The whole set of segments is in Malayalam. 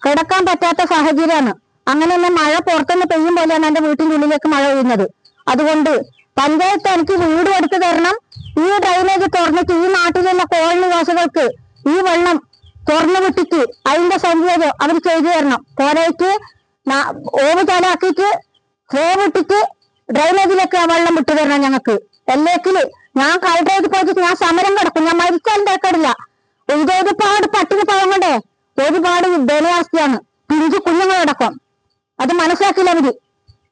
കിടക്കാൻ പറ്റാത്ത സാഹചര്യമാണ്. അങ്ങനെ തന്നെ മഴ പുറത്തുനിന്ന് പെയ്യും പോലെയാണ് എന്റെ വീട്ടിന്റെ ഉള്ളിലേക്ക് മഴ പെയ്യുന്നത്. അതുകൊണ്ട് പഞ്ചായത്ത് എനിക്ക് വീട് എടുത്തു തരണം. ഈ ഡ്രൈനേജ് തുറന്നിട്ട് ഈ നാട്ടിലുള്ള കോളനിവാസികൾക്ക് ഈ വെള്ളം തുറന്നു വിട്ടിട്ട് അതിന്റെ സൗകര്യം അവർ ചെയ്തു തരണം. പോരേക്ക് ഓവ് ചാലാക്കിയിട്ട് ഫ്ലോ വിട്ടിട്ട് ഡ്രൈനേജിലേക്ക് ആ വെള്ളം വിട്ടു തരണം ഞങ്ങൾക്ക്. അല്ലേക്കില് ഞാൻ കളക്ടറേറ്റ് പോയിട്ട് ഞാൻ സമരം കിടക്കും. ഞാൻ മരിച്ചാലും തേക്കടില്ല. ഒരുപാട് പട്ടിണി പാവങ്ങളുടെ ഒരുപാട് ദയനീയാവസ്ഥയാണ്. പിഞ്ചു കുഞ്ഞുങ്ങളടക്കം അത് മനസ്സിലാക്കില്ല അവര്.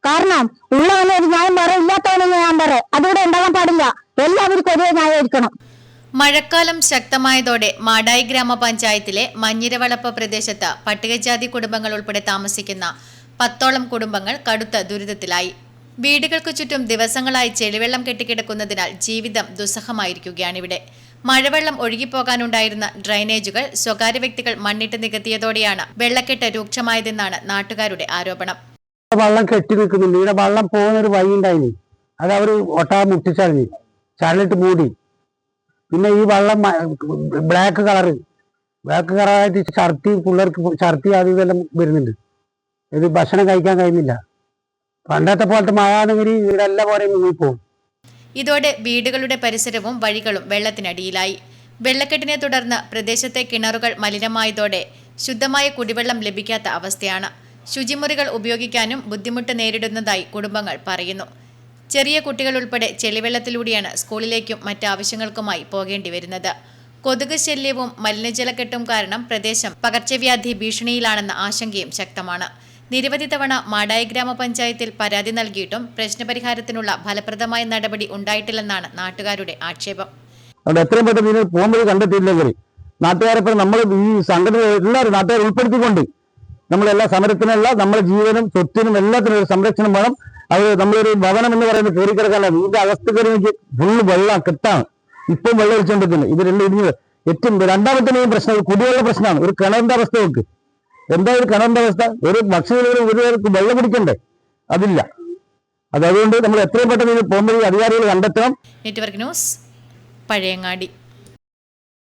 കാരണം ഉള്ളവനെ ഒരു ന്യായം പറ, ഇല്ലാത്തവനെ ഞാൻ പറ. അതിവിടെ ഉണ്ടാകാൻ പാടില്ല. എല്ലാവർക്കും ഒരേ ന്യായമായിരിക്കണം. മഴക്കാലം ശക്തമായതോടെ മാടായി ഗ്രാമപഞ്ചായത്തിലെ മഞ്ഞിരവളപ്പ് പ്രദേശത്ത് പട്ടികജാതി കുടുംബങ്ങൾ ഉൾപ്പെടെ താമസിക്കുന്ന 10ഓളം കുടുംബങ്ങൾ കടുത്ത ദുരിതത്തിലായി. വീടുകൾക്ക് ചുറ്റും ദിവസങ്ങളായി ചെളിവെള്ളം കെട്ടിക്കിടക്കുന്നതിനാൽ ജീവിതം ദുസ്സഹമായിരിക്കുകയാണിവിടെ. മഴവെള്ളം ഒഴുകിപ്പോകാനുണ്ടായിരുന്ന ഡ്രൈനേജുകൾ സ്വകാര്യ വ്യക്തികൾ മണ്ണിട്ട് നികത്തിയതോടെയാണ് വെള്ളക്കെട്ട് രൂക്ഷമായതെന്നാണ് നാട്ടുകാരുടെ ആരോപണം. വെള്ളം കെട്ടി നിൽക്കുന്നുണ്ട്. ഇവിടെ വെള്ളം പോകുന്നൊരു വഴി ഉണ്ടായിന്, അത് അവർ ഒട്ടാ മുട്ടിച്ചറിഞ്ഞ് ചരലിട്ട് മൂടി. പിന്നെ ഈ വെള്ളം ബ്ലാക്ക് കളറായിട്ട് ഛർദി, പിള്ളേർക്ക് ഛർദി അത് ഇതെല്ലാം വരുന്നുണ്ട്. ഇത് ഭക്ഷണം കഴിക്കാൻ കഴിയുന്നില്ല. പണ്ടത്തെ പോലത്തെ മഴ ആണെങ്കിൽ ഇവിടെ എല്ലാ പോലെ മുങ്ങിപ്പോകും. ഇതോടെ വീടുകളുടെ പരിസരവും വഴികളും വെള്ളത്തിനടിയിലായി. വെള്ളക്കെട്ടിനെ തുടർന്ന് പ്രദേശത്തെ കിണറുകൾ മലിനമായതോടെ ശുദ്ധമായ കുടിവെള്ളം ലഭിക്കാത്ത അവസ്ഥയാണ്. ശുചിമുറികൾ ഉപയോഗിക്കാനും ബുദ്ധിമുട്ട് നേരിടുന്നതായി കുടുംബങ്ങൾ പറയുന്നു. ചെറിയ കുട്ടികൾ ഉൾപ്പെടെ ചെളിവെള്ളത്തിലൂടെയാണ് സ്കൂളിലേക്കും മറ്റാവശ്യങ്ങൾക്കുമായി പോകേണ്ടി വരുന്നത്. കൊതുക് ശല്യവും മലിനജലക്കെട്ടും കാരണം പ്രദേശം പകർച്ചവ്യാധി ഭീഷണിയിലാണെന്ന ആശങ്കയും ശക്തമാണ്. നിരവധി തവണ മാടായി ഗ്രാമപഞ്ചായത്തിൽ പരാതി നൽകിയിട്ടും പ്രശ്നപരിഹാരത്തിനുള്ള ഫലപ്രദമായ നടപടി ഉണ്ടായിട്ടില്ലെന്നാണ് നാട്ടുകാരുടെ ആക്ഷേപം. എത്രയും പെട്ടെന്ന് പോകുമ്പോൾ കണ്ടെത്തിയില്ലെങ്കിൽ നാട്ടുകാരെ നമ്മൾ ഈ സംഘടന എല്ലാവരും നാട്ടുകാർ ഉൾപ്പെടുത്തിക്കൊണ്ട് നമ്മളെല്ലാ സമരത്തിനുള്ള നമ്മുടെ ജീവനും സ്വത്തിനും എല്ലാത്തിനും ഒരു സംരക്ഷണം വേണം. അത് നമ്മളൊരു ഭവനം എന്ന് പറയുന്നത് കയറി കിടക്കാനല്ല. ഇതിന്റെ അവസ്ഥക്ക് ഫുള്ള് വെള്ളം കെട്ടാണ്. ഇപ്പം വെള്ളം ഒഴിച്ചുകൊണ്ടിരിക്കുന്നത്. ഇത് ഏറ്റവും രണ്ടാമത്തെ മെയിൻ പ്രശ്നം കുടിവെള്ള പ്രശ്നമാണ്. ഒരു കിണറിന്റെ അവസ്ഥ നോക്ക്. എന്താ ഒരു കിണറിന്റെ അവസ്ഥ? ഒരു ഭക്ഷണം ഒരു പേർക്ക് വെള്ളം കുടിക്കണ്ടേ? അതില്ല. അതുകൊണ്ട് നമ്മൾ എത്രയും പെട്ടെന്ന് പോകുമ്പോൾ അധികാരികൾ കണ്ടെത്തണം. Network news, Pazhayangadi.